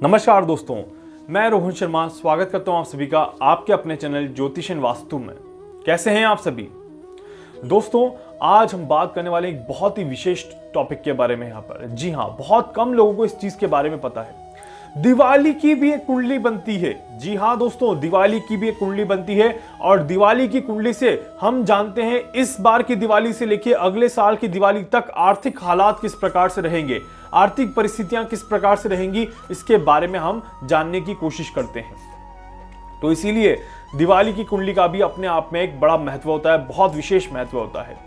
नमस्कार दोस्तों, मैं रोहन शर्मा स्वागत करता हूं आप सभी का आपके अपने चैनल ज्योतिष एंड वास्तु में। कैसे हैं आप सभी दोस्तों? आज हम बात करने वाले एक बहुत ही विशेष टॉपिक के बारे में यहाँ पर। जी हाँ, बहुत कम लोगों को इस चीज के बारे में पता है। दिवाली की भी एक कुंडली बनती है। जी हाँ दोस्तों, दिवाली की भी एक कुंडली बनती है और दिवाली की कुंडली से हम जानते हैं इस बार की दिवाली से लेकर अगले साल की दिवाली तक आर्थिक हालात किस प्रकार से रहेंगे, आर्थिक परिस्थितियां किस प्रकार से रहेंगी, इसके बारे में हम जानने की कोशिश करते हैं। तो इसीलिए दिवाली की कुंडली का भी अपने आप में एक बड़ा महत्व होता है, बहुत विशेष महत्व होता है।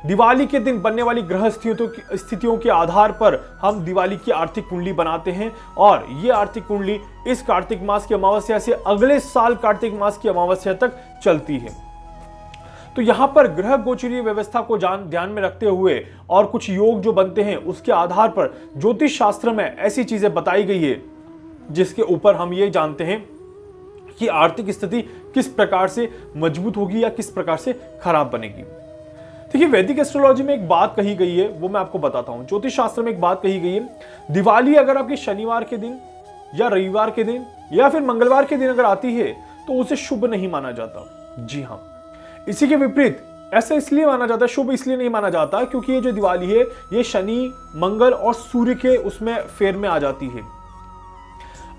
दिवाली के दिन बनने वाली ग्रह स्थितियों के आधार पर हम दिवाली की आर्थिक कुंडली बनाते हैं और ये आर्थिक कुंडली इस कार्तिक मास की अमावस्या से अगले साल कार्तिक मास की अमावस्या तक चलती है। तो यहां पर ग्रह गोचरीय व्यवस्था को ध्यान में रखते हुए और कुछ योग जो बनते हैं उसके आधार पर ज्योतिष शास्त्र में ऐसी चीजें बताई गई है जिसके ऊपर हम ये जानते हैं कि आर्थिक स्थिति किस प्रकार से मजबूत होगी या किस प्रकार से खराब बनेगी। देखिए, वैदिक एस्ट्रोलॉजी में एक बात कही गई है, वो मैं आपको बताता हूं। ज्योतिष शास्त्र में एक बात कही गई है, दिवाली अगर आपकी शनिवार के दिन या रविवार के दिन या फिर मंगलवार के दिन अगर आती है तो उसे शुभ नहीं माना जाता। जी हाँ, इसी के विपरीत ऐसा इसलिए माना जाता है, शुभ इसलिए नहीं माना जाता क्योंकि ये जो दिवाली है ये शनि, मंगल और सूर्य के उसमें फेर में आ जाती है।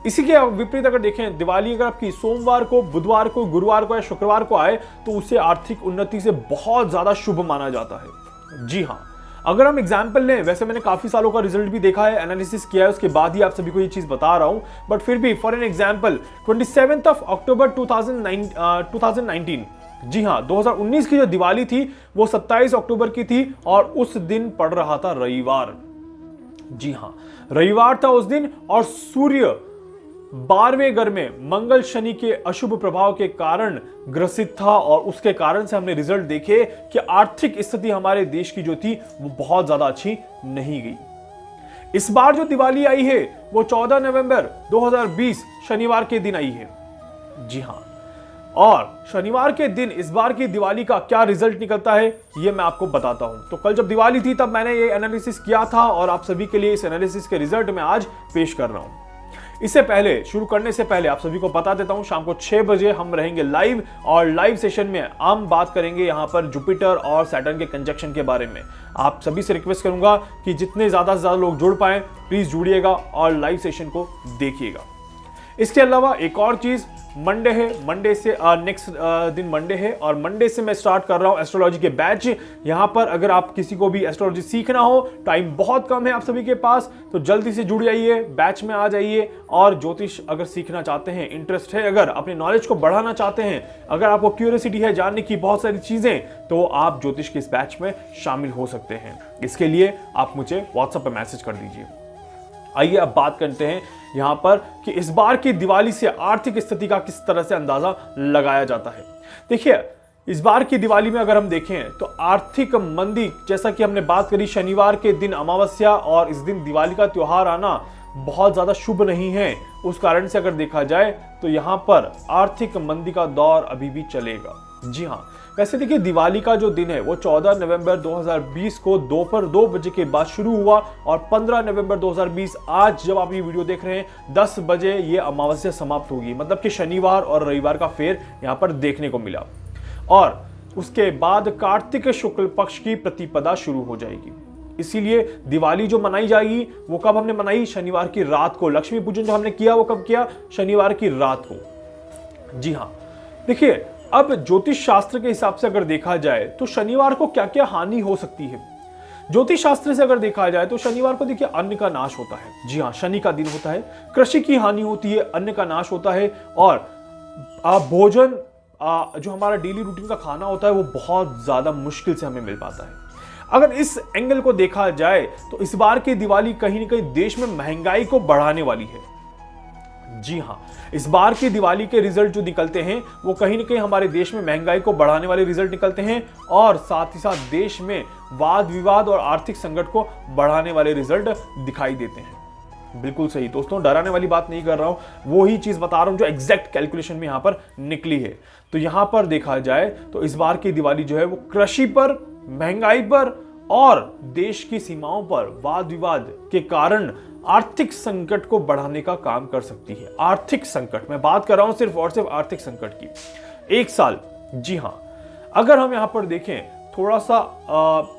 इसी के विपरीत अगर देखें, दिवाली अगर आपकी सोमवार को, बुधवार को, गुरुवार को या शुक्रवार को आए तो उसे आर्थिक उन्नति से बहुत ज्यादा शुभ माना जाता है। जी हाँ, अगर हम एग्जाम्पल लें, वैसे मैंने काफी सालों का रिजल्ट भी देखा है, एनालिसिस किया है, उसके बाद ही आप सभी को ये चीज बता रहा हूं, बट फिर भी फॉर एन एग्जाम्पल 27 अक्टूबर 2019, जी हाँ 2019 की जो दिवाली थी वो 27 अक्टूबर की थी और उस दिन पड़ रहा था रविवार। जी हाँ, रविवार था उस दिन और सूर्य 12वें घर में मंगल शनि के अशुभ प्रभाव के कारण ग्रसित था और उसके कारण से हमने रिजल्ट देखे कि आर्थिक स्थिति हमारे देश की जो थी वो बहुत ज्यादा अच्छी नहीं गई। इस बार जो दिवाली आई है वो 14 नवंबर 2020 शनिवार के दिन आई है। जी हाँ, और शनिवार के दिन इस बार की दिवाली का क्या रिजल्ट निकलता है ये मैं आपको बताता हूं। तो कल जब दिवाली थी तब मैंने ये एनालिसिस किया था और आप सभी के लिए इस एनालिसिस के रिजल्ट मैं आज पेश कर रहा हूं। इससे पहले, शुरू करने से पहले आप सभी को बता देता हूं, शाम को 6 बजे हम रहेंगे लाइव और लाइव सेशन में हम बात करेंगे यहां पर जुपिटर और सैटर्न के कंजक्शन के बारे में। आप सभी से रिक्वेस्ट करूंगा कि जितने ज्यादा से ज्यादा लोग जुड़ पाए प्लीज जुड़िएगा और लाइव सेशन को देखिएगा। इसके अलावा एक और चीज, मंडे है, मंडे से नेक्स्ट दिन मंडे है और मंडे से मैं स्टार्ट कर रहा हूं एस्ट्रोलॉजी के बैच। यहां पर अगर आप किसी को भी एस्ट्रोलॉजी सीखना हो, टाइम बहुत कम है आप सभी के पास, तो जल्दी से जुड़ जाइए, बैच में आ जाइए और ज्योतिष अगर सीखना चाहते हैं, इंटरेस्ट है, अगर अपने नॉलेज को बढ़ाना चाहते हैं, अगर आपको क्यूरियोसिटी है जानने की बहुत सारी चीजें, तो आप ज्योतिष के इस बैच में शामिल हो सकते हैं। इसके लिए आप मुझे व्हाट्सएप पर मैसेज कर दीजिए। आइए अब बात करते हैं यहां पर कि इस बार की दिवाली से आर्थिक स्थिति का किस तरह से अंदाजा लगाया जाता है। देखिए, इस बार की दिवाली में अगर हम देखें तो आर्थिक मंदी, जैसा कि हमने बात करी, शनिवार के दिन अमावस्या और इस दिन दिवाली का त्योहार आना बहुत ज्यादा शुभ नहीं है। उस कारण से अगर देखा जाए तो यहां पर आर्थिक मंदी का दौर अभी भी चलेगा। जी हाँ, वैसे देखिए, दिवाली का जो दिन है वो 14 नवंबर 2020 को दोपहर 2 बजे के बाद शुरू हुआ और 15 नवंबर 2020 आज जब आप ये वीडियो देख रहे हैं 10 बजे ये अमावस्या समाप्त होगी। मतलब कि शनिवार और रविवार का फेर यहाँ पर देखने को मिला और उसके बाद कार्तिक शुक्ल पक्ष की प्रतिपदा शुरू हो जाएगी। इसीलिए दिवाली जो मनाई जाएगी वो कब हमने मनाई? शनिवार की रात को। लक्ष्मी पूजन जो हमने किया वो कब किया? शनिवार की रात को। जी हाँ, देखिए, अब ज्योतिष शास्त्र के हिसाब से अगर देखा जाए तो शनिवार को क्या क्या हानि हो सकती है। ज्योतिष शास्त्र से अगर देखा जाए तो शनिवार को देखिए अन्न का नाश होता है। जी हाँ, शनि का दिन होता है, कृषि की हानि होती है, अन्न का नाश होता है और भोजन जो हमारा डेली रूटीन का खाना होता है वो बहुत ज्यादा मुश्किल से हमें मिल पाता है। अगर इस एंगल को देखा जाए तो इस बार की दिवाली कहीं ना कहीं देश में महंगाई को बढ़ाने वाली है। जी हाँ, इस बार की दिवाली के रिजल्ट जो निकलते हैं वो कहीं ना कहीं हमारे देश में महंगाई को बढ़ाने वाले रिजल्ट निकलते हैं और साथ ही साथ देश में वाद विवाद और आर्थिक संकट को बढ़ाने वाले रिजल्ट दिखाई देते हैं। बिल्कुल सही दोस्तों, डराने वाली बात नहीं कर रहा हूं, वो ही चीज बता रहा हूं जो एग्जैक्ट कैलकुलेशन में यहां पर निकली है। तो यहां पर देखा जाए तो इस बार की दिवाली जो है वो कृषि पर, महंगाई पर और देश की सीमाओं पर वाद विवाद के कारण आर्थिक संकट को बढ़ाने का काम कर सकती है। आर्थिक संकट, मैं बात कर रहा हूं सिर्फ और सिर्फ आर्थिक संकट की। 1 साल, जी हां, अगर हम यहां पर देखें थोड़ा सा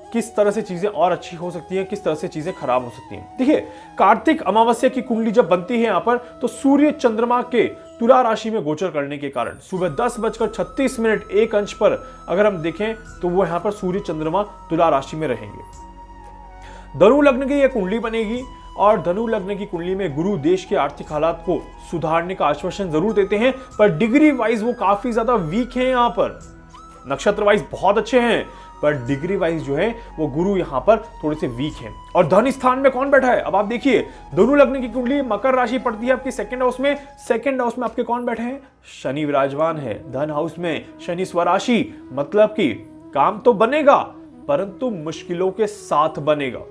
किस तरह से चीजें और अच्छी हो सकती हैं, किस तरह से चीजें खराब हो सकती हैं। देखिए, कार्तिक अमावस्या की कुंडली जब बनती है यहां पर, तो सूर्य चंद्रमा के तुला राशि में गोचर करने के कारण सुबह 10:36 1 अंश पर अगर हम देखें तो वो यहां पर सूर्य चंद्रमा तुला राशि में रहेंगे। धनु लग्न की यह कुंडली बनेगी और धनु लग्न की कुंडली में गुरु देश के आर्थिक हालात को सुधारने का आश्वासन जरूर देते हैं, पर डिग्री वाइज वो काफी ज्यादा वीक है। यहां पर नक्षत्र वाइज बहुत अच्छे हैं, पर डिग्री वाइज जो है वो गुरु यहां पर थोड़े से वीक हैं। और धन स्थान में कौन बैठा है, अब आप देखिए, धनु लग्न की कुंडली मकर राशि पड़ती है आपकी 2nd हाउस में। 2nd हाउस में आपके कौन बैठे हैं, शनि विराजमान है। धन हाउस में शनि स्वराशि, मतलब कि काम तो बनेगा परंतु मुश्किलों के साथ बनेगा।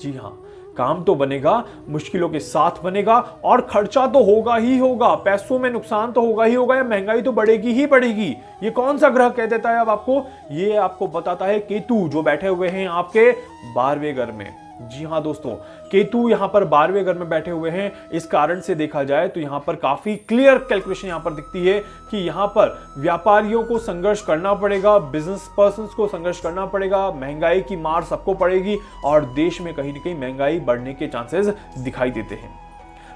जी हां, काम तो बनेगा, मुश्किलों के साथ बनेगा और खर्चा तो होगा ही होगा, पैसों में नुकसान तो होगा ही होगा, या महंगाई तो बढ़ेगी ही बढ़ेगी। ये कौन सा ग्रह कह देता है अब आपको, ये आपको बताता है केतु, जो बैठे हुए हैं आपके 12वें घर में। जी हां दोस्तों, केतु यहां पर 12वें घर में बैठे हुए हैं। इस कारण से देखा जाए तो यहां पर काफी क्लियर कैलकुलेशन यहां पर दिखती है कि यहां पर व्यापारियों को संघर्ष करना पड़ेगा, बिजनेस पर्संस को संघर्ष करना पड़ेगा, महंगाई की मार सबको पड़ेगी और देश में कहीं ना कहीं महंगाई बढ़ने के चांसेस दिखाई देते हैं।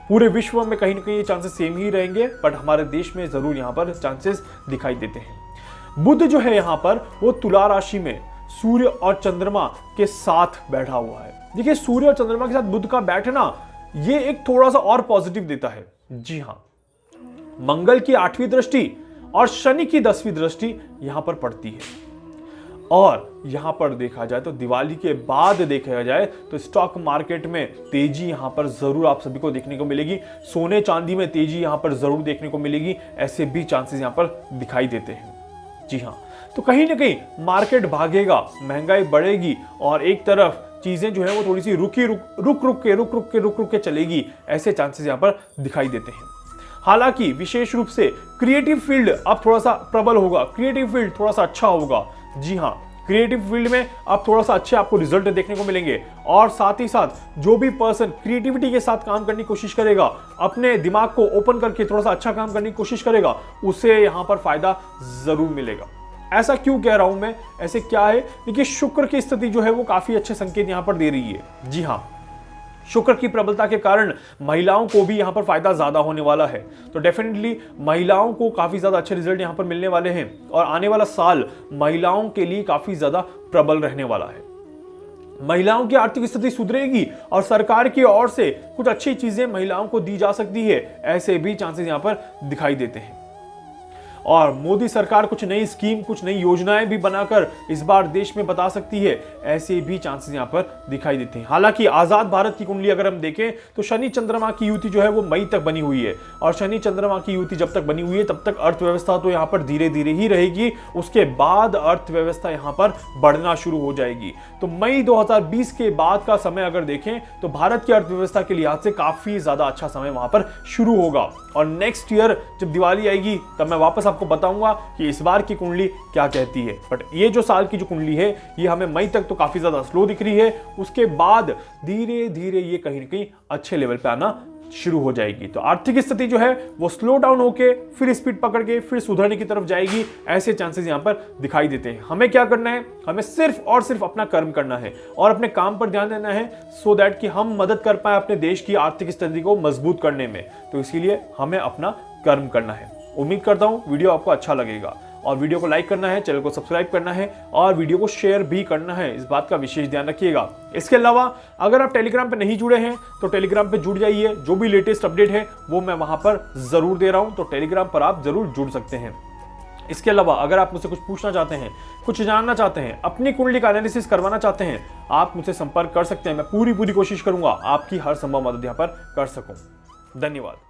पूरे विश्व में कहीं ना कहीं ये चांसेस सेम ही रहेंगे, बट हमारे देश में जरूर यहां पर चांसेस दिखाई देते हैं। बुध जो है यहां पर वो तुला राशि में सूर्य और चंद्रमा के साथ बैठा हुआ है। देखिए, सूर्य और चंद्रमा के साथ बुध का बैठना ये एक थोड़ा सा और पॉजिटिव देता है। जी हां, मंगल की 8वीं दृष्टि और शनि की 10वीं दृष्टि यहां पर पड़ती है। और यहां पर देखा जाए तो दिवाली के बाद देखा जाए तो स्टॉक मार्केट में तेजी यहां पर जरूर आप सभी को देखने को मिलेगी। सोने चांदी में तेजी यहां पर जरूर देखने को मिलेगी, ऐसे भी चांसेस यहां पर दिखाई देते हैं। जी हां, तो कहीं ना कहीं मार्केट भागेगा, महंगाई बढ़ेगी और एक तरफ चीजें जो है वो थोड़ी सी रुक के चलेगी, ऐसे चांसेस यहां पर दिखाई देते हैं। हालांकि विशेष रूप से क्रिएटिव फील्ड अब थोड़ा सा प्रबल होगा, क्रिएटिव फील्ड थोड़ा सा अच्छा होगा। जी हां, क्रिएटिव फील्ड में अब थोड़ा सा अच्छे आपको रिजल्ट देखने को मिलेंगे और साथ ही साथ जो भी पर्सन क्रिएटिविटी के साथ काम करने की कोशिश करेगा, अपने दिमाग को ओपन करके थोड़ा सा अच्छा काम करने की कोशिश करेगा, उसे यहां पर फायदा जरूर मिलेगा। ऐसा क्यों कह रहा हूं मैं, ऐसे क्या है, देखिए शुक्र की स्थिति जो है वो काफी अच्छे संकेत यहां पर दे रही है। जी हां, शुक्र की प्रबलता के कारण महिलाओं को भी यहां पर फायदा ज्यादा होने वाला है, तो डेफिनेटली महिलाओं को काफी ज्यादा अच्छे रिजल्ट यहां पर मिलने वाले हैं और आने वाला साल महिलाओं के लिए काफी ज्यादा प्रबल रहने वाला है। महिलाओं की आर्थिक स्थिति सुधरेगी और सरकार की ओर से कुछ अच्छी चीजें महिलाओं को दी जा सकती है, ऐसे भी चांसेस यहां पर दिखाई देते हैं। और मोदी सरकार कुछ नई स्कीम, कुछ नई योजनाएं भी बनाकर इस बार देश में बता सकती है, ऐसे भी चांसेस यहां पर दिखाई देते हैं। हालांकि आजाद भारत की कुंडली अगर हम देखें तो शनि चंद्रमा की युति जो है वो मई तक बनी हुई है और शनि चंद्रमा की युति जब तक बनी हुई है तब तक अर्थव्यवस्था तो यहां पर धीरे धीरे ही रहेगी, उसके बाद अर्थव्यवस्था यहां पर बढ़ना शुरू हो जाएगी। तो मई 2020 के बाद का समय अगर देखें तो भारत की अर्थव्यवस्था के लिहाज से काफी ज्यादा अच्छा समय वहां पर शुरू होगा और नेक्स्ट ईयर जब दिवाली आएगी तब मैं वापस आपको बताऊंगा कि इस बार की कुंडली क्या कहती है। बट ये जो साल की जो कुंडली है ये हमें मई तक तो काफी ज्यादा स्लो दिख रही है, उसके बाद धीरे धीरे ये कहीं ना कहीं अच्छे लेवल पे आना शुरू हो जाएगी। तो आर्थिक स्थिति जो है वो स्लो डाउन होके फिर स्पीड पकड़ के फिर सुधरने की तरफ जाएगी, ऐसे चांसेस यहां पर दिखाई देते हैं। हमें क्या करना है, हमें सिर्फ और सिर्फ अपना कर्म करना है और अपने काम पर ध्यान देना है, सो दैट कि हम मदद कर पाए अपने देश की आर्थिक स्थिति को मजबूत करने में। तो इसीलिए हमें अपना कर्म करना है। उम्मीद करता हूं वीडियो आपको अच्छा लगेगा और वीडियो को लाइक करना है, चैनल को सब्सक्राइब करना है और वीडियो को शेयर भी करना है, इस बात का विशेष ध्यान रखिएगा। इसके अलावा अगर आप टेलीग्राम पे नहीं जुड़े हैं तो टेलीग्राम पे जुड़ जाइए, जो भी लेटेस्ट अपडेट है वो मैं वहां पर जरूर दे रहा हूं, तो टेलीग्राम पर आप जरूर जुड़ सकते हैं। इसके अलावा अगर आप मुझसे कुछ पूछना चाहते हैं, कुछ जानना चाहते हैं, अपनी कुंडली का एनालिसिस करवाना चाहते हैं, आप मुझसे संपर्क कर सकते हैं। मैं पूरी कोशिश करूंगा आपकी हर संभव मदद यहां पर कर सकूं। धन्यवाद।